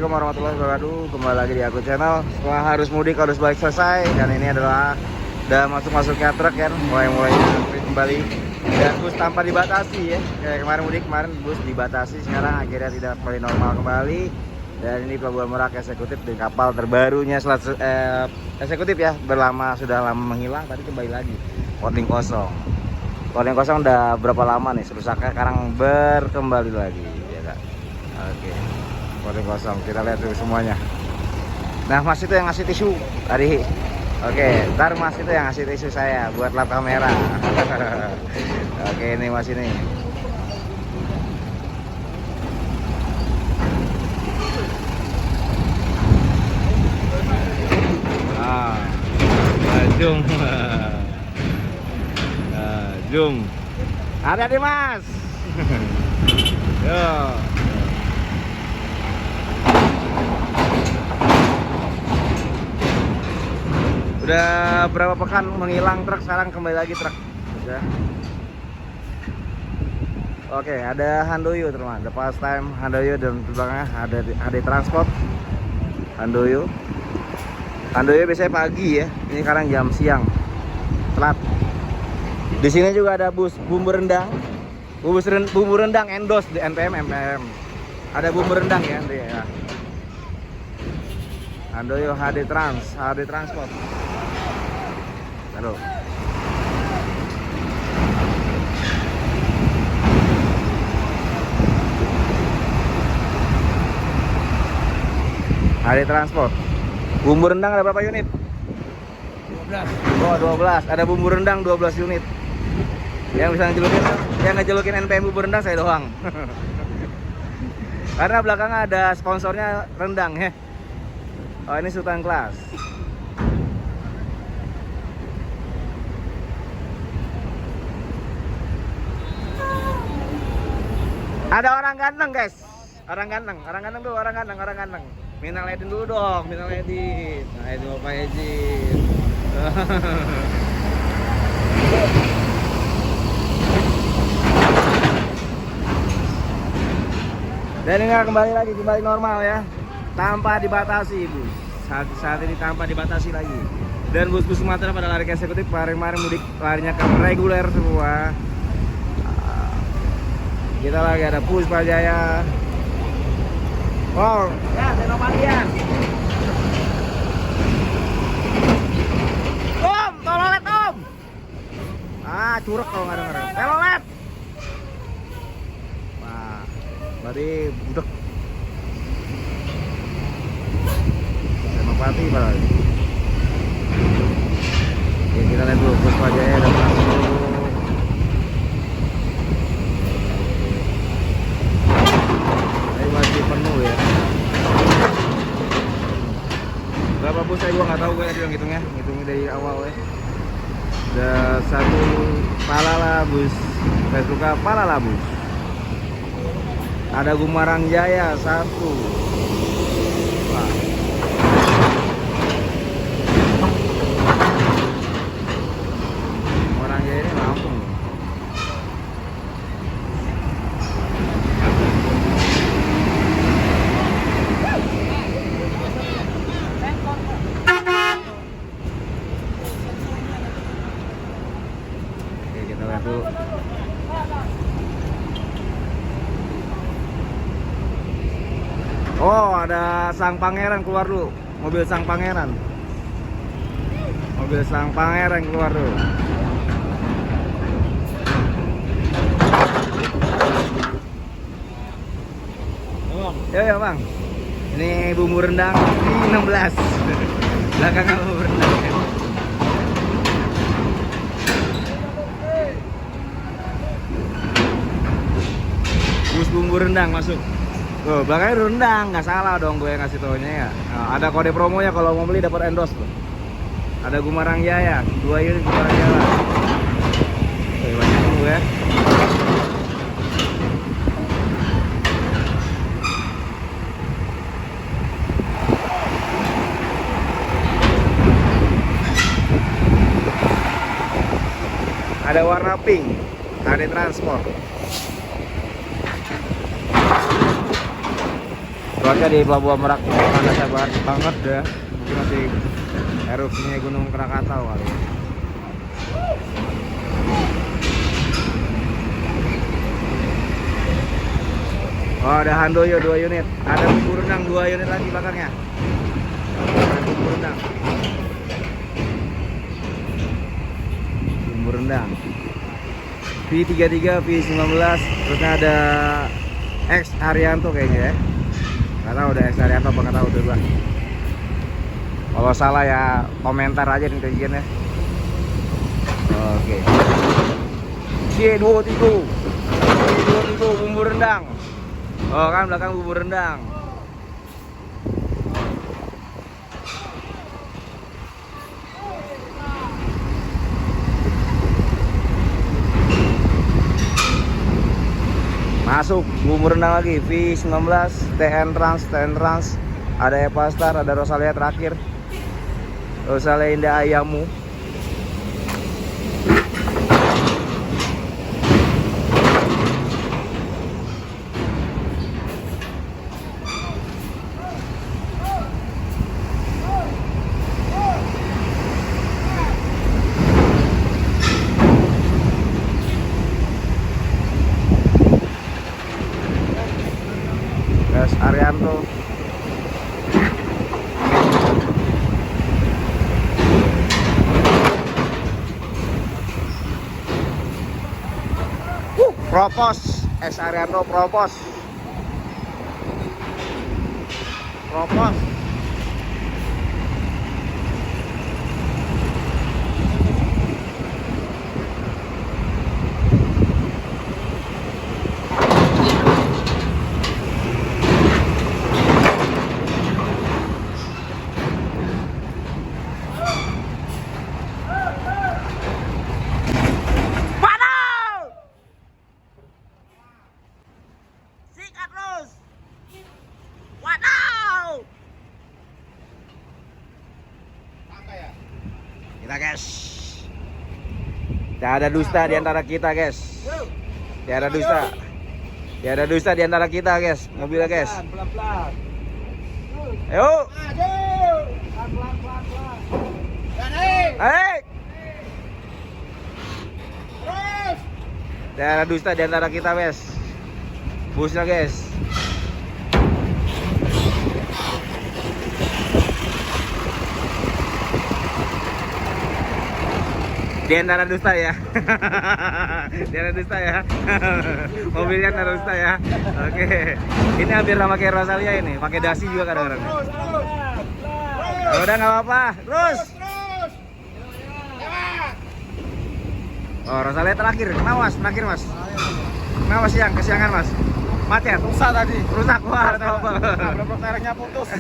Assalamualaikum warahmatullahi wabarakatuh. Kembali lagi di aku channel. Setelah harus mudik harus balik selesai, dan ini adalah udah masuknya truk kan, mulai kembali. Dan bus tanpa dibatasi ya. Kayak kemarin mudik, kemarin bus dibatasi, sekarang akhirnya tidak kembali normal kembali. Dan ini Pelabuhan Merak Eksekutif dengan kapal terbarunya eksekutif ya, sudah lama menghilang, tadi kembali lagi. Loading kosong. Loading kosong udah berapa lama nih, rusaknya sekarang berkembali lagi ya Kak. Oke. Loading kosong, kita lihat dulu semuanya. Nah, Mas itu yang ngasih tisu tadi. Oke, ntar Mas itu yang ngasih tisu saya buat lap kamera. Oke, ini Mas ini. Jung. Ada di Mas. Yo. Udah berapa pekan menghilang truk, sekarang kembali lagi truk. Udah. Oke, ada Handoyo teman, the past time Handoyo, dan belakangnya ada HD Transport. Handoyo biasanya pagi ya, ini sekarang jam siang, telat. Di sini juga ada bus bumbu rendang, bumbu rendang endos di NPM. Ada bumbu rendang ya, nanti ya. Handoyo HD Transport. Halo. HD Transport. Bumbu rendang ada berapa unit? 12. Oh, 12. Ada bumbu rendang 12 unit. Yang bisa ngejelukin NPM bumbu rendang saya doang. Karena belakangnya ada sponsornya rendang ya. Oh, ini Sultan Class. Ada orang ganteng guys. Orang ganteng. Minal Aidin dulu dong, minal Aidin. Nah, itu Bapak Ejin. Dan ini kembali normal ya, tanpa dibatasi bus. Saat ini tanpa dibatasi lagi. Dan bus-bus Sumatera pada lari ke eksekutif, kemarin mudik larinya ke reguler semua. Kita lagi ada Puspa Jaya. Oh, ya Senopatian. Om, tololet Om. Ah, curek kalau nggak denger. Telolet. Nah, berarti budek. Senopati berarti. Oke, kita lihat dulu Puspa Jaya dan masuk. Masih penuh ya. Berapa bus saya nggak tahu, gue tadi yang ngitungnya dari awal ya. Ada satu Palala bus, saya suka Palala bus. Ada Gumarang Jaya satu. Wah. Gumarang Jaya ini Lampung. Oh, ada Sang Pangeran keluar dulu. Mobil Sang Pangeran keluar dulu. Ya Bang. Ini bumbu rendang di 16. Belakangnya bumbu rendang. Bus bumbu rendang masuk. Tuh, belakangnya rendang, nggak salah dong gue ngasih taunya ya. Nah, ada kode promonya kalau mau beli dapat endorse tuh. Ada Gumarang Jaya, 2 unit Gumarang Jaya. Oke, banyak dulu ya. Ada warna pink, HD Transport. Cuaca di Pelabuhan Merak panas banget dah. Mungkin masih erupsinya Gunung Krakatau kali. Oh, ada Handoyo 2 unit. Ada bumbu rendang 2 unit lagi belakangnya. Ada bumbu rendang. Bumbu rendang. V33, V19, terusnya ada X Haryanto kayaknya ya. Nggak tahu udah X Haryanto apa nggak tahu tuh gua. Kalau salah ya komentar aja nih netizen ya. Oke. C23 bumbu rendang. Oh kan belakang bumbu rendang. Masuk bumbu rendang lagi V19, TN Trans, ada Epastar, ada Rosalia terakhir. Rosalia Indah Ayamu. Gas Arianto. Propos, S Arianto Propos. Kita guys, tidak ada dusta di antara kita guys. Tidak ada dusta di antara kita guys. Mobilnya guys. Pelan-pelan. Ayo. Naik. Tidak ada dusta di antara kita guys. Busnya guys. Di antara dusta ya. Di antara dusta ya. Mobilnya antara dusta ya. Oke. Ini hampir sama kayak Rosalia ini, pakai dasi juga kadang-kadang. Udah nggak apa-apa. Terus. Oh, Rosalia terakhir. Kenapa Mas? Terakhir Mas. Kenapa siang? Kesiangan Mas. Macet. Rusak tadi. Rusak wah. Beberapa terengnya putus.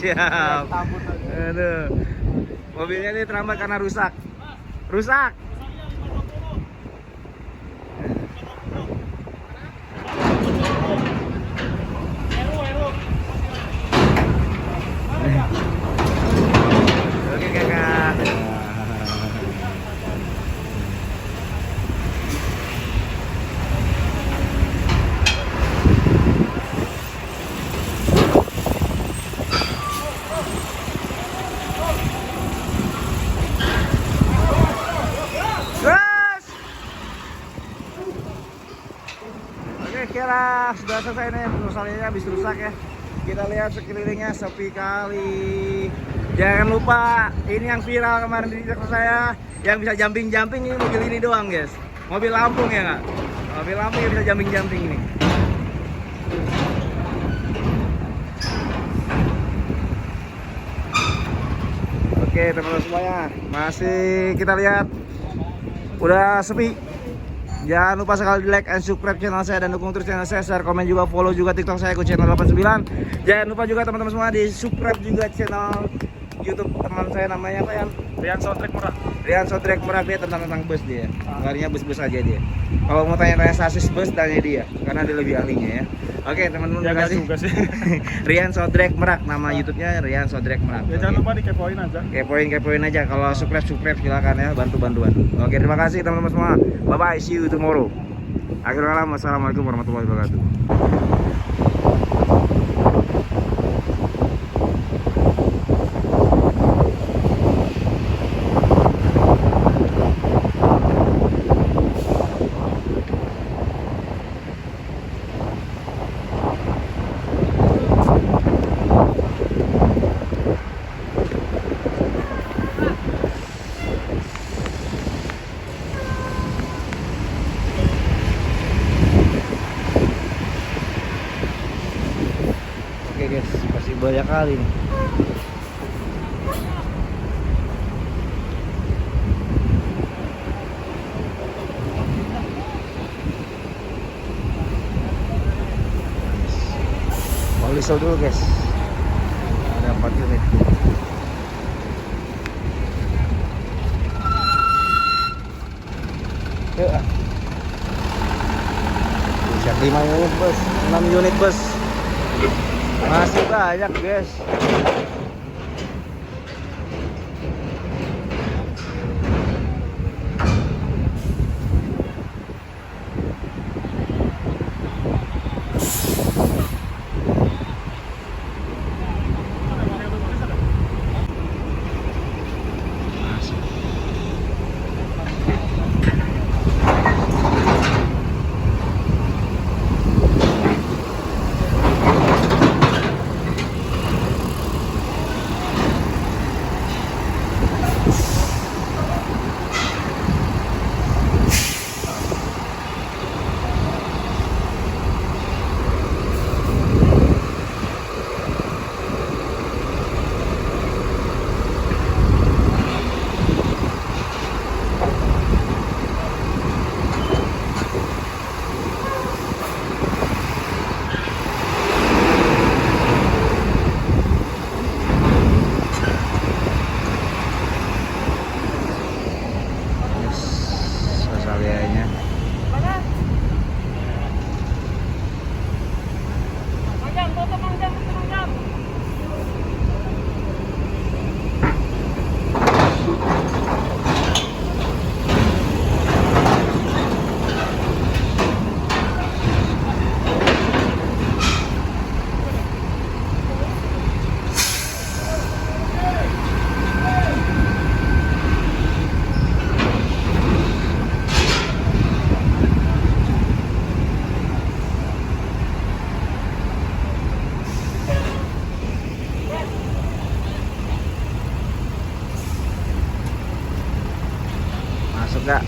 Siap. Aduh. Mobilnya ini terlambat karena rusak. Oke kakak. Kira sudah selesai nih, Rosalianya habis rusak ya. Kita lihat sekelilingnya sepi kali. Jangan lupa ini yang viral kemarin di TikTok saya, yang bisa jumping-jumping ini mobil ini doang guys. Mobil Lampung ya nggak? Mobil Lampung yang bisa jumping-jumping ini. Oke teman-teman semuanya, masih kita lihat udah sepi. Jangan lupa sekali di like and subscribe channel saya dan dukung terus channel saya, share, komen juga, follow juga TikTok saya ke channel 89. Jangan lupa juga teman-teman semua di subscribe juga channel YouTube teman saya namanya apa ya? Rian Soundtrack Merak. Rian Soundtrack Merak, dia tentang bus dia. Larinya bus-bus aja dia. Kalau mau tanya-tanya sasis bus tanya dia, karena dia lebih ahlinya ya. Oke teman-teman, terima kasih. Juga sih. Rian Soundtrack Merak, nama YouTube-nya Rian Soundtrack Merak. Ya, jangan lupa dikepoin aja. Kepoin aja. Kalau subscribe silakan ya, bantu-bantuan. Oke, terima kasih teman-teman semua. Bye bye, see you tomorrow. Akhirul kalam, wassalamualaikum warahmatullahi wabarakatuh. kali nih. Lisau dulu guys, ada 4 unit. Yuk, siap 5 unit bos, 6 unit bos, masih banyak guys. Kayaknya masuk gak?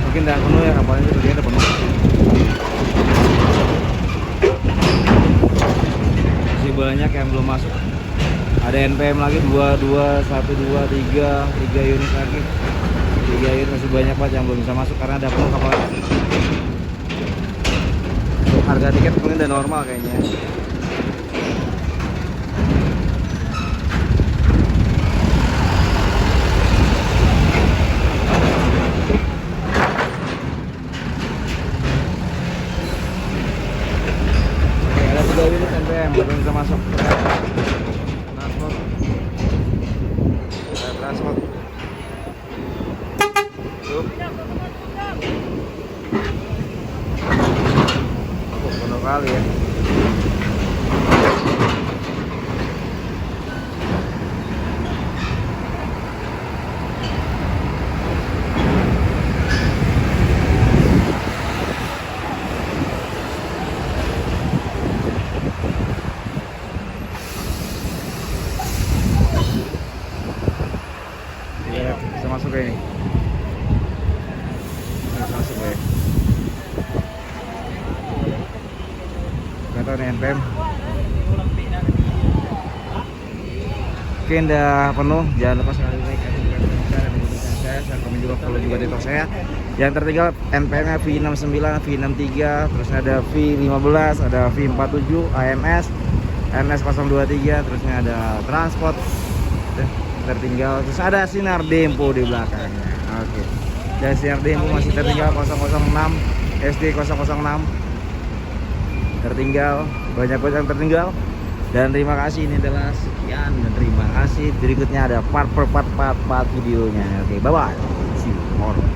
Mungkin udah penuh ya, kapalnya itu udah penuh. Masih banyak yang belum masuk. Ada NPM lagi 2, 2, 1, 2, 3 unit lagi. 3 unit masih banyak banget yang belum bisa masuk karena ada penuh kapalnya. Harga tiket mungkin udah normal kayaknya. Unit NPM belum bisa masuk. Transport. Penuh kali ya. Bisa masuk kayak ini. Bisa masuk ya. Gak tau nih NPM. Oke, udah penuh. Jangan lupa sekali like, dan saya komen juga, follow juga di TikTok saya. Yang tertinggal NPM-nya V69, V63, terus ada V15, ada V47, AMS, NS023, terusnya ada transport. Tertinggal, terus ada sinar Dempo di belakangnya. Oke. Dan sinar Dempo masih tertinggal 006, SD 006 tertinggal, banyak banget yang tertinggal. Dan terima kasih, ini adalah sekian dan terima kasih. Berikutnya ada part per part videonya. Oke, bye bye. See you tomorrow.